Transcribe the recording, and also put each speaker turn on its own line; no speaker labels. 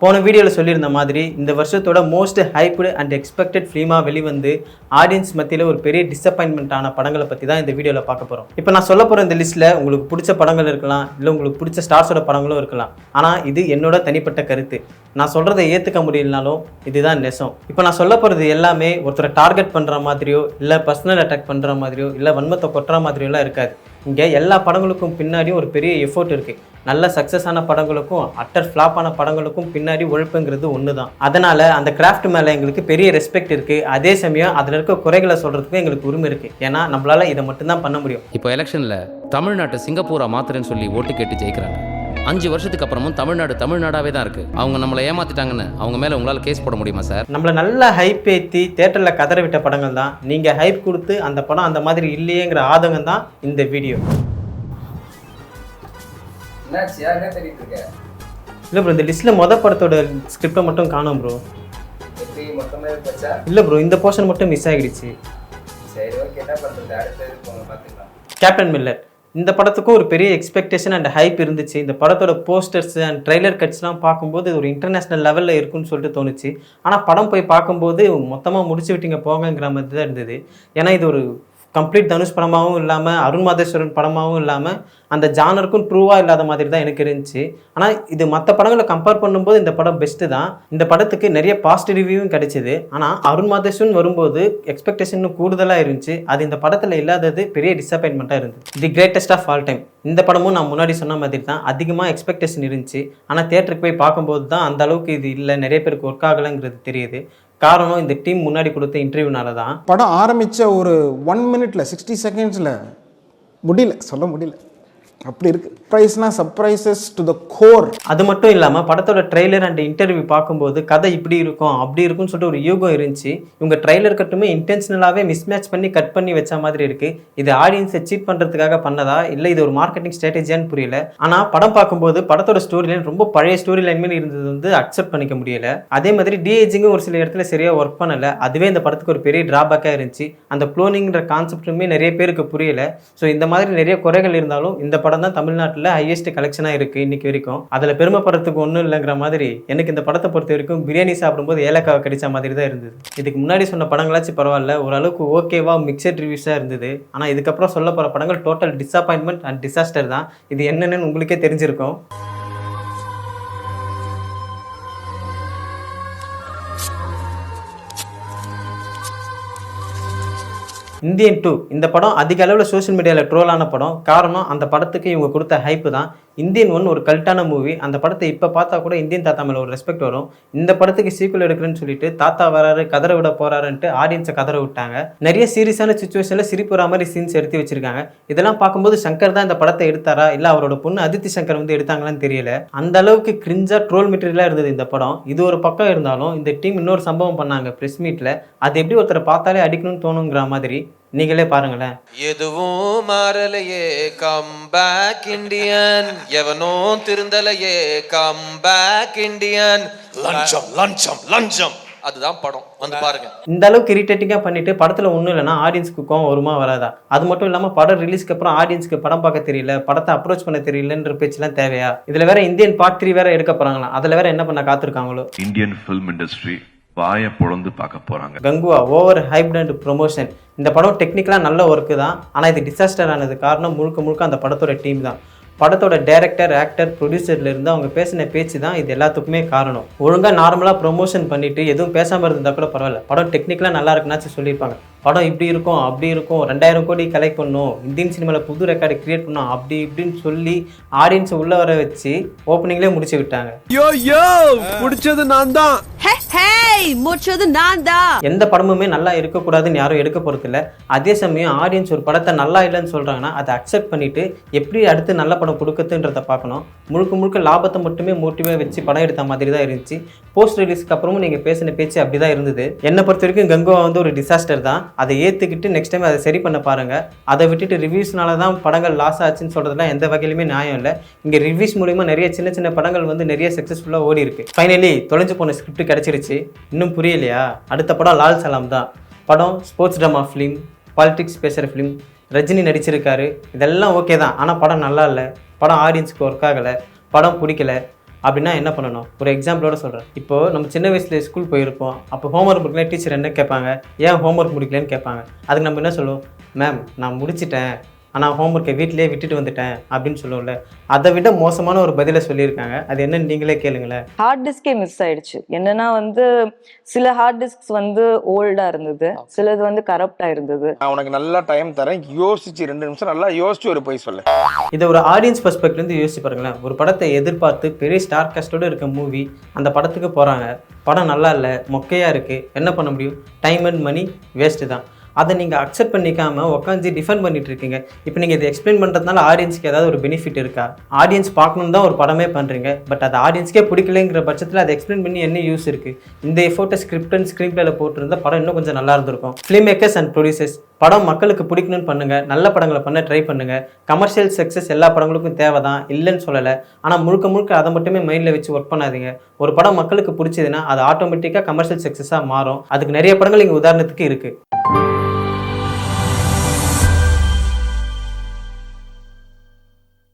போன வீடியோவில் சொல்லியிருந்த மாதிரி இந்த வருஷத்தோட மோஸ்ட் ஹைப்டு அண்ட் எக்ஸ்பெக்டட் ஃபிலிமாக வெளிவந்து ஆடியன்ஸ் மத்தியில் ஒரு பெரிய டிசப்பாயின்மெண்ட்டான படங்களை பற்றி தான் இந்த வீடியோவில் பார்க்க போகிறோம். இப்போ நான் சொல்ல போகிற இந்த லிஸ்ட்டில் உங்களுக்கு பிடிச்ச படங்கள் இருக்கலாம், இல்லை உங்களுக்கு பிடிச்ச ஸ்டார்ஸோட படங்களும் இருக்கலாம். ஆனால் இது என்னோட தனிப்பட்ட கருத்து. நான் சொல்கிறத ஏற்றுக்க முடியலனாலும் இதுதான் நெசம். இப்போ நான் சொல்ல போகிறது எல்லாமே ஒருத்தரை டார்கெட் பண்ணுற மாதிரியோ, இல்லை பர்சனல் அட்டாக் பண்ணுற மாதிரியோ, இல்லை வன்மத்தை கொட்டுற மாதிரியோலாம் இருக்காது. இங்கே எல்லா படங்களுக்கும் பின்னாடியும் ஒரு பெரிய எஃபோர்ட் இருக்குது. நல்ல சக்ஸஸ் ஆன படங்களுக்கும் அட்டர் ஃப்ளாப் ஆன படங்களுக்கும் பின்னாடி உழைப்புங்கிறது ஒன்று தான். அதனால் அந்த கிராஃப்ட் மேலே எங்களுக்கு பெரிய ரெஸ்பெக்ட் இருக்குது. அதே சமயம் அதில் இருக்க குறைகளை சொல்கிறதுக்கும் எங்களுக்கு உரிமை இருக்குது. ஏன்னா நம்மளால் இதை மட்டும்தான் பண்ண முடியும்.
இப்போ எலெக்ஷனில் தமிழ்நாட்டை சிங்கப்பூரா மாத்திரன்னு சொல்லி ஓட்டு கேட்டு ஜெயிக்கிறாங்க. 5 வருஷத்துக்கு அப்புறமும் தமிழ்நாடாவே தான் இருக்குது. அவங்க நம்மளை ஏமாத்திட்டாங்கன்னு அவங்க மேலே உங்களால் கேஸ் போட முடியுமா சார்?
நம்மளை நல்லா ஹைப் ஏற்றி தேட்டரில் கதற விட்ட படங்கள் தான். நீங்கள் ஹைப் கொடுத்து அந்த படம் அந்த மாதிரி இல்லையேங்கிற ஆதங்கம் தான் இந்த வீடியோ. இல்லை ப்ரோ, இந்த லிஸ்ட்டில் மொதல் படத்தோட ஸ்கிரிப்டை மட்டும் காணும் ப்ரோ. இல்லை ப்ரோ, இந்த போர்ஷன் மட்டும் மிஸ் ஆகிடுச்சு. கேப்டன் மில்லர் இந்த படத்துக்கும் ஒரு பெரிய எக்ஸ்பெக்டேஷன் அண்ட் ஹைப் இருந்துச்சு. இந்த படத்தோட போஸ்டர்ஸ் அண்ட் ட்ரெய்லர் கட்ஸ்லாம் பார்க்கும்போது இது ஒரு இன்டர்நேஷ்னல் லெவலில் இருக்குன்னு சொல்லிட்டு தோணுச்சு. ஆனால் படம் போய் பார்க்கும்போது மொத்தமாக முடிச்சு விட்டீங்க போங்கிற மாதிரி தான் இருந்தது. ஏன்னா இது ஒரு கம்ப்ளீட் தனுஷ் படமாகவும் இல்லாமல், அருண் மாதேஸ்வரன் படமாகவும் இல்லாமல், அந்த ஜானருக்கும் ட்ரூவாக இல்லாத மாதிரி தான் எனக்கு இருந்துச்சு. ஆனால் இது மற்ற படங்களை கம்பேர் பண்ணும்போது இந்த படம் பெஸ்ட்டு தான். இந்த படத்துக்கு நிறைய பாசிட்டிவ் ரிவ்யூவும் கிடைச்சிது. ஆனால் அருண் மாதேஸ்வரன் வரும்போது எக்ஸ்பெக்டேஷன் கூடுதலாக இருந்துச்சு. அது இந்த படத்தில் இல்லாதது பெரிய டிசப்பாயின்மெண்ட்டாக இருந்தது. The greatest of all time இந்த படமும் நான் முன்னாடி சொன்ன மாதிரி தான் அதிகமாக எக்ஸ்பெக்டேஷன் இருந்துச்சு. ஆனால் தியேட்டருக்கு போய் பார்க்கும்போது தான் அந்த அளவுக்கு இது இல்லை, நிறைய பேருக்கு ஒர்க் ஆகலைங்கிறது தெரியுது. காரணம் இந்த டீம் முன்னாடி கொடுத்த இன்டர்வியூனால தான்.
படம் ஆரம்பித்த ஒரு 1 மினிட்ல 60 செகண்ட்ஸில் சொல்ல முடியல, அப்படி இருக்கு. Surprises to the core.
அது மட்டும் இல்லாமல் படத்தோட ட்ரெய்லர் அண்ட் இன்டர்வியூ பார்க்கும்போது கதை இப்படி இருக்கும் அப்படி இருக்கும்னு சொல்லிட்டு ஒரு யூகம் இருந்துச்சு. இவங்க ட்ரெய்லர் கட்டுமே இன்டென்ஷனலாகவே மிஸ்மேட்ச் பண்ணி கட் பண்ணி வச்ச மாதிரி இருக்குது. இது ஆடியன்ஸை சீட் பண்ணுறதுக்காக பண்ணதா இல்லை இது ஒரு மார்க்கெட்டிங் ஸ்ட்ராட்டஜியான்னு புரியல. ஆனால் படம் பார்க்கும்போது படத்தோட ஸ்டோரி லைன் ரொம்ப பழைய ஸ்டோரி லைன் மாதிரி இருந்தது வந்து அக்செப்ட் பண்ணிக்க முடியல. அதே மாதிரி டிஏஜிங்கும் ஒரு சில இடத்துல சரியாக ஒர்க் பண்ணலை. அதுவே இந்த படத்துக்கு ஒரு பெரிய டிராபேக்காக இருந்துச்சு. அந்த குளோனிங்கிற கான்செப்டுமே நிறைய பேருக்கு புரியல. ஸோ இந்த மாதிரி நிறைய குறைகள் இருந்தாலும் இந்த படம் தான் தமிழ்நாட்டில் ஹையஸ்ட் கலெக்ஷனாக இருக்குது இன்னைக்கு வரைக்கும். அதில் பெருமைப்படுறதுக்கு ஒன்றும் இல்லைங்கிற மாதிரி எனக்கு இந்த படத்தை பொறுத்த வரைக்கும் பிரியாணி சாப்பிடும்போது ஏலக்காவை கடிச்ச மாதிரி தான் இருந்தது. இதுக்கு முன்னாடி சொன்ன படங்களாச்சும் பரவாயில்ல, ஓரளவுக்கு ஓகேவா மிக்சட் ரிவ்யூஸாக இருந்தது. ஆனால் இதுக்கப்புறம் சொல்ல போகிற படங்கள் டோட்டல் டிசப்பாயின்மெண்ட் அண்ட் டிசாஸ்டர் தான். இது என்னென்னு உங்களுக்கே தெரிஞ்சிருக்கும். இந்தியன் 2 இந்த படம் அதிக அளவில் சோஷியல் மீடியாவில் ட்ரோலான படம். காரணம் அந்த படத்துக்கு இவங்க கொடுத்த ஹைப்பு தான். இந்தியன் 1 ஒரு கல்ட்டான மூவி. அந்த படத்தை இப்போ பார்த்தா கூட இந்தியன் தாத்தா மேலே ஒரு ரெஸ்பெக்ட் வரும். இந்த படத்துக்கு சீக்குவல் எடுக்கிறேன்னு சொல்லிட்டு தாத்தா வராரு கதற விட போறாருன்ட்டு ஆடியன்ஸை கதற விட்டாங்க. நிறைய சீரியஸான சுச்சுவேஷனில் சிரிப்பு வர மாதிரி சீன்ஸ் எடுத்து வச்சிருக்காங்க. இதெல்லாம் பார்க்கும்போது சங்கர் தான் இந்த படத்தை எடுத்தாரா இல்லை அவரோட பொண்ணு அதித்தி சங்கர் வந்து எடுத்தாங்களான்னு தெரியல. அந்த அளவுக்கு கிரிஞ்சா ட்ரோல் மெட்டீரியலாக இருந்தது இந்த படம். இது ஒரு பக்கம் இருந்தாலும் இந்த டீம் இன்னொரு சம்பவம் பண்ணாங்க ப்ரெஸ் மீட்டில். அது எப்படி ஒருத்தரை பார்த்தாலே அடிக்கணும்னு தோணுங்கிற மாதிரி நீங்களே பாருங்களேன்.
எதுவும் மாறலையே கம் பேக் இண்டியன், எவனோ திருந்தலையே கம் பேக் இண்டியன், லஞ்சம் லஞ்சம் லஞ்சம். அதுதான் படம், வந்து பாருங்க.
இந்த அளவுக்கு இரிட்டேட்டிங்காக பண்ணிட்டு படத்தில் ஒன்றும் இல்லைன்னா ஆடியன்ஸ்க்கு கோவம் வருமா வராதா? அது மட்டும் இல்லாமல் படம் ரிலீஸ்க்கு அப்புறம் ஆடியன்ஸ்க்கு படம் பார்க்க தெரியல, படத்தை அப்ரோச் பண்ண தெரியலன்ற பேச்செல்லாம் தேவையா? இதில் வேற இந்தியன் பார்ட் 3 வேற எடுக்க போறாங்களா? அதில் வேற என்ன பண்ண காத்திருக்காங்களோ.
இந்தியன் ஃபிலிம் இண்டஸ்ட்ரி வாயை பொழந்து பார்க்க போறாங்க.
Kanguva over hyped and promotion. இந்த படம் டெக்னிக்கலாக நல்ல ஒர்க்கு தான். ஆனால் இது டிசாஸ்டர் ஆனது காரணம் முழுக்க அந்த படத்தோட டீம் தான். படத்தோட டைரக்டர், ஆக்டர், ப்ரொடியூசர்லேருந்து அவங்க பேசின பேச்சு தான் இது எல்லாத்துக்குமே காரணம். ஒழுங்காக நார்மலாக ப்ரொமோஷன் பண்ணிட்டு எதுவும் பேசாமல் இருந்தால் கூட பரவாயில்ல, படம் டெக்னிக்கலாக நல்லா இருக்குன்னாச்சும் சொல்லியிருப்பாங்க. படம் இப்படி இருக்கும் அப்படி இருக்கும், 2000 கோடி கலெக்ட் பண்ணும், இந்தியன் சினிமாவில் புது ரெக்கார்டு கிரியேட் பண்ணோம் அப்படி இப்படின்னு சொல்லி ஆடியன்ஸை உள்ள வர வச்சு ஓப்பனிங்லேயே முடிச்சு விட்டாங்க. எந்த படமுமே நல்லா இருக்கக்கூடாதுன்னு யாரும் எடுக்க போறதில்ல. அதே சமயம் ஆடியன்ஸ் ஒரு படத்தை நல்லா இல்லைன்னு சொல்றாங்கன்னா அதை அக்செப்ட் பண்ணிட்டு எப்படி அடுத்து நல்ல படம் கொடுக்குதுன்றதை பார்க்கணும். முழுக்க லாபத்தை மட்டுமே மோட்டிவாக வச்சு படம் எடுத்த மாதிரி தான் இருந்துச்சு. போஸ்ட் ரிலீஸ்க்கு அப்புறமும் நீங்கள் பேசின பேச்சு அப்படி தான் இருந்தது. என்னை பொறுத்த வரைக்கும் கங்குவா வந்து ஒரு டிசாஸ்டர் தான். அதை ஏற்றுக்கிட்டு நெக்ஸ்ட் டைம் அதை சரி பண்ண பாருங்க. அதை விட்டுட்டு ரிவ்யூஸ்னால தான் படங்கள் லாஸ் ஆச்சுன்னு சொல்றதுலாம் எந்த வகையிலுமே நியாயம் இல்லை. இங்கே ரிவ்யூஸ் மூலிமா நிறைய சின்ன படங்கள் வந்து நிறைய சக்ஸஸ்ஃபுல்லாக ஓடி இருக்கு. ஃபைனலி தொலைஞ்சு போன ஸ்கிரிப்ட் கிடைச்சிருச்சு. இன்னும் புரியலையா? அடுத்த படம் லால் சலாம் தான். படம் ஸ்போர்ட்ஸ் ட்ராமா ஃபிலிம், பாலிடிக்ஸ் பேசுகிற ஃபிலிம், ரஜினி நடிச்சிருக்காரு. இதெல்லாம் ஓகே தான். ஆனால் படம் நல்லா இல்லை, படம் ஆடியன்ஸுக்கு ஒர்க் ஆகலை, படம் பிடிக்கல. அப்படின்னா என்ன பண்ணணும்? ஒரு எக்ஸாம்பிளோட சொல்கிறேன். இப்போது நம்ம சின்ன வயசில் ஸ்கூல் போயிருப்போம். அப்போ ஹோம்ஒர்க் முடிக்கல டீச்சர் என்ன கேட்பாங்க? ஏன் ஹோம்ஒர்க் முடிக்கலன்னு கேட்பாங்க. அதுக்கு நம்ம என்ன சொல்லுவோம்? மேம் நான் முடிச்சிட்டேன், ஆனால் ஹோம்ஒர்க்கை வீட்டிலேயே விட்டுட்டு வந்துட்டேன் அப்படின்னு சொல்லுவோம்ல. அதை விட மோசமான ஒரு பதிலை சொல்லியிருக்காங்க. அது என்னன்னு நீங்களே கேளுங்களேன்.
ஹார்ட் டிஸ்கே மிஸ் ஆயிடுச்சு. என்னன்னா வந்து சில ஹார்ட் டிஸ்க் வந்து ஓல்டா இருந்தது, சிலது வந்து கரப்டா இருந்தது.
நான் உனக்கு நல்லா டைம் தரேன், யோசிச்சு 2 நிமிஷம் நல்லா யோசிச்சு ஒரு போய் சொல்லு.
இதை ஒரு ஆடியன்ஸ் பெர்ஸ்பெக்ட்லேருந்து யோசிச்சு பாருங்களேன். ஒரு படத்தை எதிர்பார்த்து பெரிய ஸ்டார் காஸ்டோடு இருக்க மூவி அந்த படத்துக்கு போகிறாங்க. படம் நல்லா இல்லை, மொக்கையாக இருக்குது. என்ன பண்ண முடியும்? டைம் அண்ட் மணி வேஸ்ட்டு தான். அதை நீங்கள் அக்செப்ட் பண்ணிக்காமல் உட்காந்து டிஃபெண்ட் பண்ணிட்டு இருக்கீங்க. இப்போ நீங்கள் இதை எக்ஸ்பிளைன் பண்ணுறதுனால ஆடியன்ஸ்க்கு ஏதாவது ஒரு பெனிஃபிட் இருக்கா? ஆடியன்ஸ் பார்க்கணும் தான் ஒரு படமே பண்ணுறீங்க. பட் அது ஆடியன்ஸ்க்கே பிடிக்கலைங்கிற பட்சத்தில் அதை எக்ஸ்பிளைன் பண்ணி என்ன யூஸ் இருக்குது? இந்த எஃபோர்ட்டை ஸ்கிரிப்ட் அண்ட் ஸ்க்ரீன் பிளேல போட்டிருந்தால் படம் இன்னும் கொஞ்சம் நல்லா இருந்திருக்கும். ஃபிலிம் மேக்கர்ஸ் அண்ட் ப்ரொடியூசர்ஸ், படம் மக்களுக்கு பிடிக்கணும்னு பண்ணுங்கள், நல்ல படங்களை பண்ண ட்ரை பண்ணுங்கள். கமர்ஷியல் சக்ஸஸ் எல்லா படங்களுக்கும் தேவை தான், இல்லைன்னு சொல்லலை. ஆனால் முழுக்க முழுக்க அதை மட்டுமே மைண்டில் வச்சு ஒர்க் பண்ணாதீங்க. ஒரு படம் மக்களுக்கு பிடிச்சதுன்னா அது ஆட்டோமேட்டிக்காக கமர்ஷியல் சக்ஸஸாக மாறும். அதுக்கு நிறைய படங்கள் இங்கே உதாரணத்துக்கு இருக்குது.